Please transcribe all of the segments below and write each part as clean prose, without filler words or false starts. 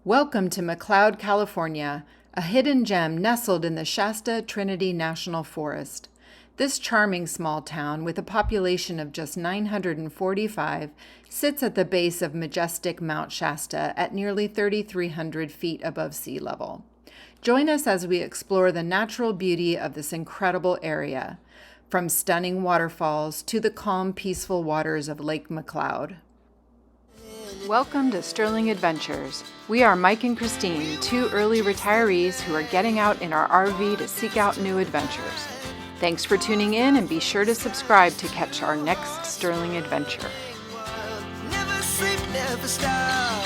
Welcome to McCloud, California, a hidden gem nestled in the Shasta-Trinity National Forest. This charming small town, with a population of just 945, sits at the base of majestic Mount Shasta at nearly 3,300 feet above sea level. Join us as we explore the natural beauty of this incredible area, from stunning waterfalls to the calm, peaceful waters of Lake McCloud. Welcome to Sterling Adventures. We are Mike and Christine, two early retirees who are getting out in our RV to seek out new adventures. Thanks for tuning in, and be sure to subscribe to catch our next Sterling adventure. Never sleep, never stop.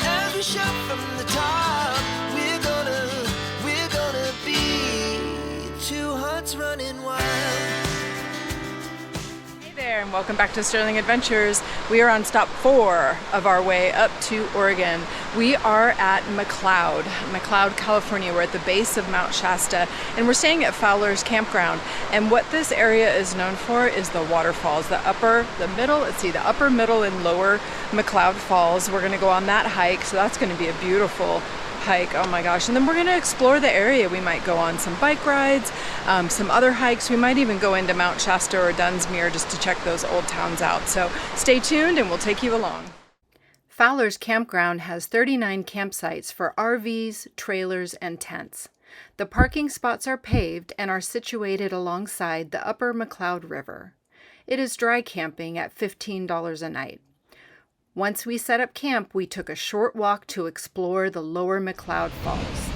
Every shot from the top. We're gonna be two hearts running wild. Hey there, and welcome back to Sterling Adventures. We are on stop 4 of our way up to Oregon. We are at McCloud, California. We're at the base of Mount Shasta, and we're staying at Fowlers Campground. And what this area is known for is the waterfalls, the upper, middle, and lower McCloud Falls. We're gonna go on that hike, so that's gonna be a beautiful hike. Oh my gosh. And then we're going to explore the area. We might go on some bike rides, some other hikes. We might even go into Mount Shasta or Dunsmuir just to check those old towns out. So stay tuned and we'll take you along. Fowlers Campground has 39 campsites for RVs, trailers, and tents. The parking spots are paved and are situated alongside the upper McCloud River. It is dry camping at $15 a night. Once we set up camp, we took a short walk to explore the lower McCloud Falls.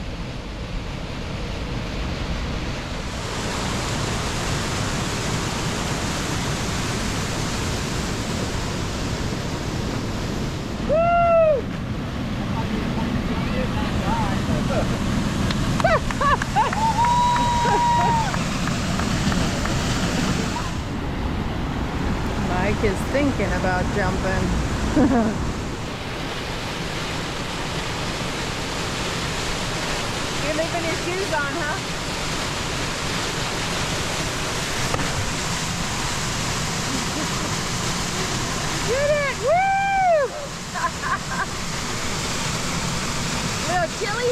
Woo! Mike is thinking about jumping. You're leaving your shoes on, huh? Did it! Woo! Little chilly?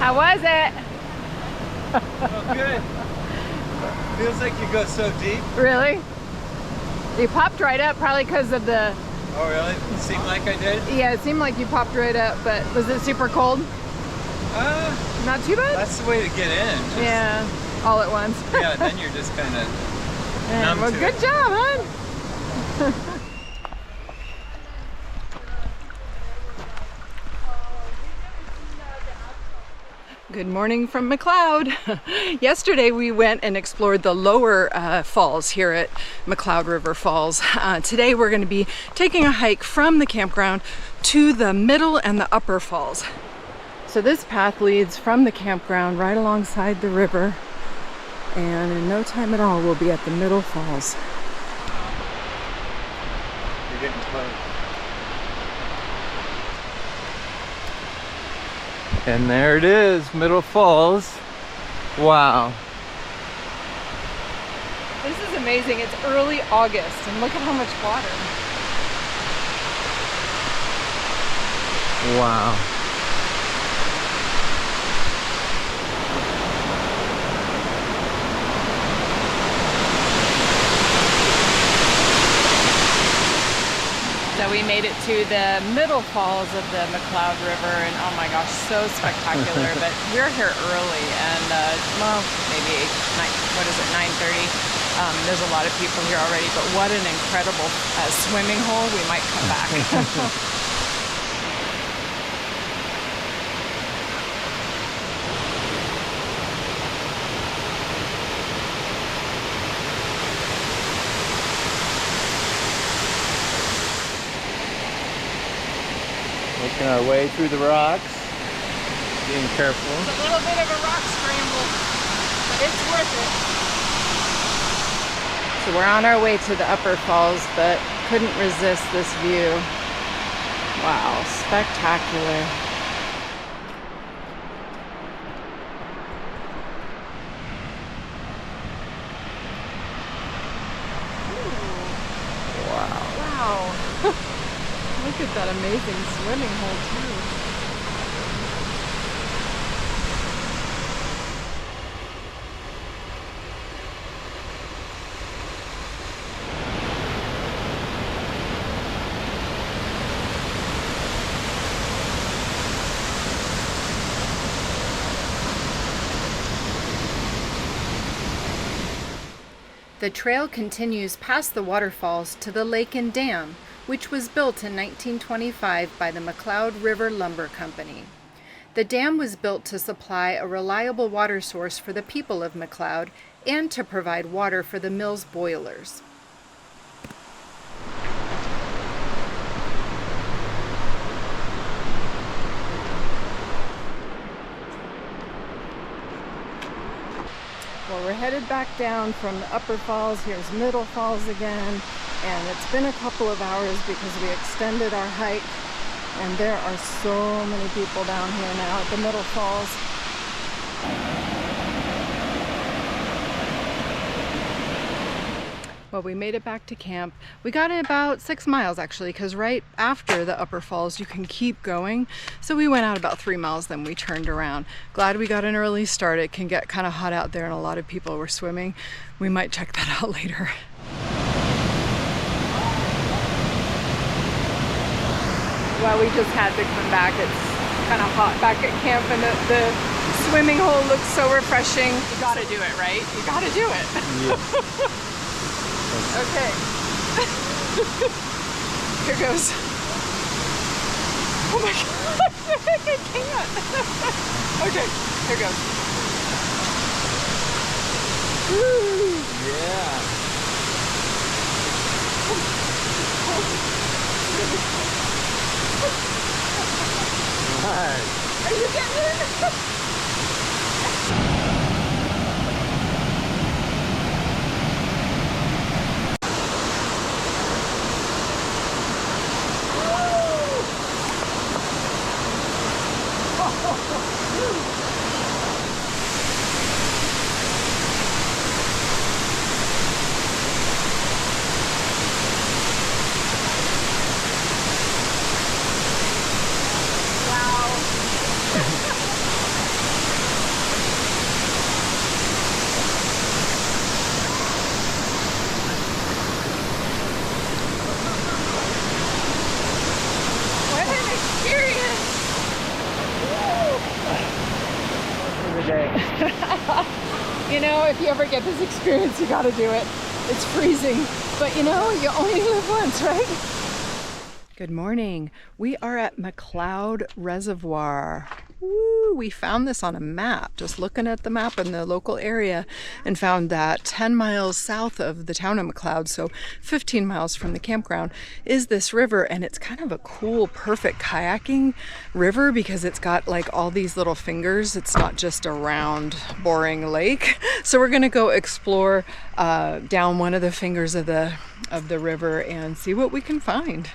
How was it? Oh, good. Feels like you go so deep. Really? You popped right up, probably because of the... Oh, really? It seemed like I did? Yeah, it seemed like you popped right up, but was it super cold? Not too bad? That's the way to get in. Just, yeah, all at once. Yeah, then you're just kind of numb well, to good it. job, hon. Good morning from McCloud. Yesterday we went and explored the lower falls here at McCloud River Falls. Today we're going to be taking a hike from the campground to the middle and the upper falls. So this path leads from the campground right alongside the river, and in no time at all we'll be at the middle falls. You're getting close. And there it is, Middle Falls. Wow. This is amazing. It's early August and look at how much water. Wow. So we made it to the middle falls of the McCloud River, and oh my gosh, so spectacular. But we're here early, and well, maybe 9:30. There's a lot of people here already, but what an incredible swimming hole. We might come back. Making our way through the rocks. Being careful. It's a little bit of a rock scramble, but it's worth it. So we're on our way to the upper falls, but couldn't resist this view. Wow, spectacular. Wow. Look at that amazing swimming hole too. The trail continues past the waterfalls to the lake and dam, which was built in 1925 by the McCloud River Lumber Company. The dam was built to supply a reliable water source for the people of McCloud and to provide water for the mill's boilers. Well, we're headed back down from the upper falls. Here's middle falls again. And it's been a couple of hours because we extended our hike. And there are so many people down here now at the middle falls. Well, we made it back to camp. We got about 6 miles actually, because right after the upper falls you can keep going. So we went out about 3 miles, then we turned around. Glad we got an early start. It can get kind of hot out there and a lot of people were swimming. We might check that out later. Well, we just had to come back. It's kind of hot back at camp and the swimming hole looks so refreshing. You gotta do it, right? You gotta do it. Yeah. Okay. Here goes. Oh my god, I can't. Okay, here goes. Woo. Yeah. Nice. Are you getting it? You know, if you ever get this experience, you gotta do it. It's freezing, but you know, you only live once, right? Good morning. We are at McCloud Reservoir. Woo, we found this on a map, just looking at the map in the local area, and found that 10 miles south of the town of McCloud, so 15 miles from the campground, is this river. And it's kind of a cool, perfect kayaking river because it's got like all these little fingers. It's not just a round, boring lake. So we're gonna go explore down one of the fingers of the river and see what we can find.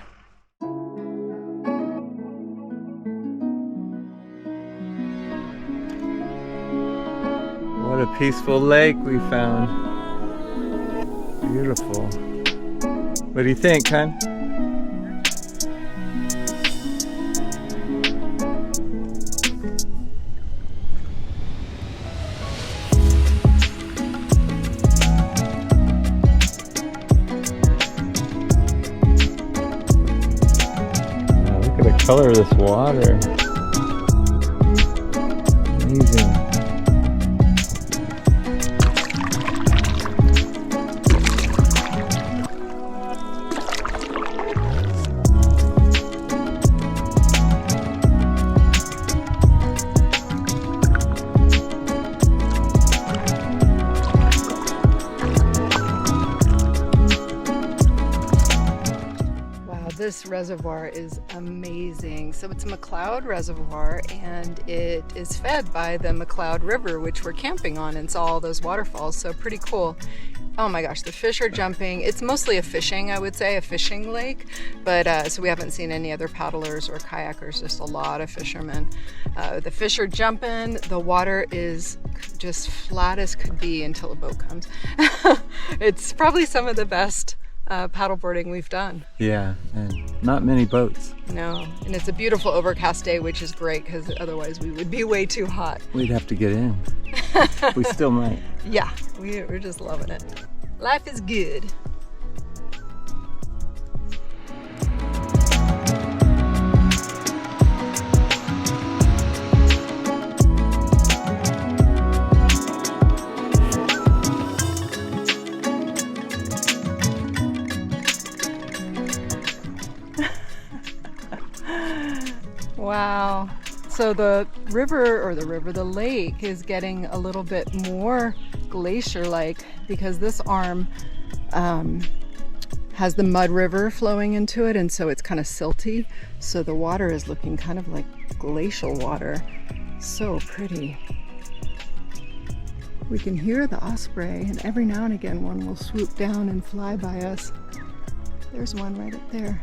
What a peaceful lake we found. Beautiful. What do you think, hon? Wow, look at the color of this water. Amazing. This reservoir is amazing. So it's McCloud Reservoir and it is fed by the McCloud River, which we're camping on, and saw all those waterfalls. So pretty cool. Oh my gosh, the fish are jumping. It's mostly a fishing, I would say, a fishing lake, but so we haven't seen any other paddlers or kayakers, just a lot of fishermen. The fish are jumping. The water is just flat as could be until a boat comes. It's probably some of the best paddleboarding we've done. Yeah, and not many boats. No, and it's a beautiful overcast day, which is great because otherwise we would be way too hot. We'd have to get in. We still might. Yeah, we're just loving it. Life is good. Wow. So the lake is getting a little bit more glacier-like because this arm has the mud river flowing into it, and so it's kind of silty. So the water is looking kind of like glacial water. So pretty. We can hear the osprey, and every now and again one will swoop down and fly by us. There's one right up there.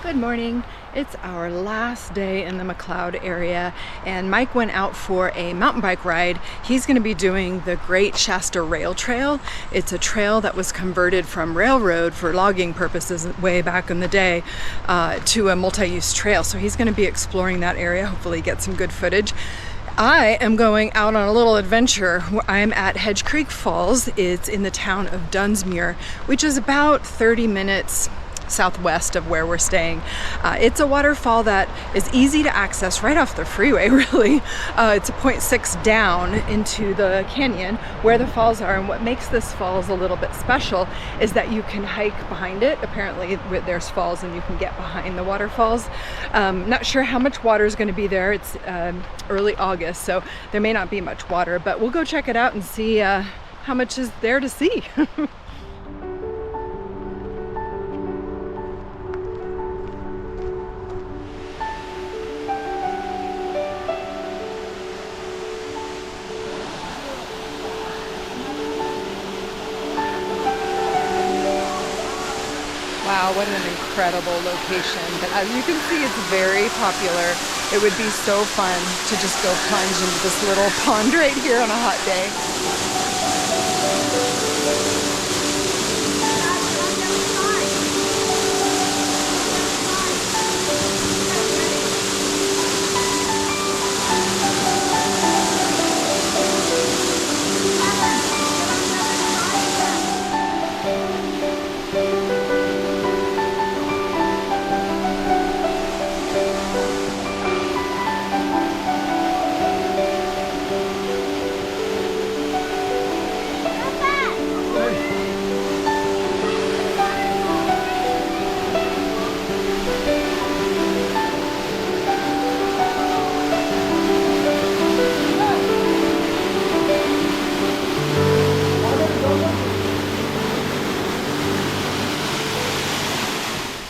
Good morning. It's our last day in the McCloud area, and Mike went out for a mountain bike ride. He's going to be doing the Great Shasta Rail Trail. It's a trail that was converted from railroad for logging purposes way back in the day to a multi-use trail. So he's going to be exploring that area, hopefully get some good footage. I am going out on a little adventure. I'm at Hedge Creek Falls. It's in the town of Dunsmuir, which is about 30 minutes southwest of where we're staying. It's a waterfall that is easy to access right off the freeway, really. It's a 0.6 down into the canyon where the falls are, and what makes this falls a little bit special is that you can hike behind it. Apparently there's falls and you can get behind the waterfalls. Not sure how much water is going to be there. It's early August, so there may not be much water, but we'll go check it out and see how much is there to see. Wow, what an incredible location. But as you can see, it's very popular. It would be so fun to just go plunge into this little pond right here on a hot day.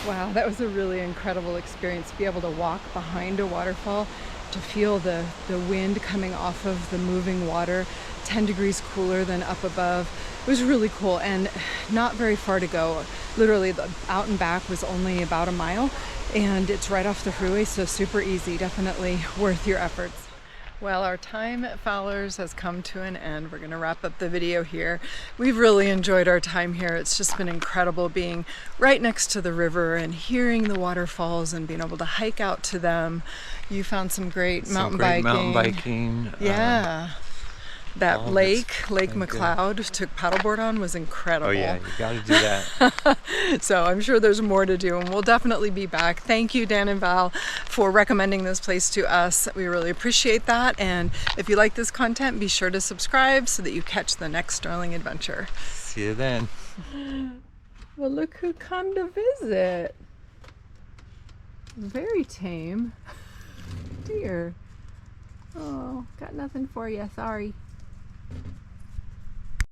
Wow, that was a really incredible experience to be able to walk behind a waterfall, to feel the wind coming off of the moving water, 10 degrees cooler than up above. It was really cool and not very far to go. Literally the out and back was only about a mile, and it's right off the freeway, so super easy. Definitely worth your efforts. Well, our time at Fowlers has come to an end. We're going to wrap up the video here. We've really enjoyed our time here. It's just been incredible being right next to the river and hearing the waterfalls and being able to hike out to them. You found some great mountain biking. Yeah. That Lake McCloud took paddleboard on was incredible. Oh yeah, you got to do that. So I'm sure there's more to do, and we'll definitely be back. Thank you, Dan and Val, for recommending this place to us. We really appreciate that. And if you like this content, be sure to subscribe so that you catch the next Sterling adventure. See you then. Well, look who come to visit. Very tame. Dear. Oh, got nothing for you. Sorry.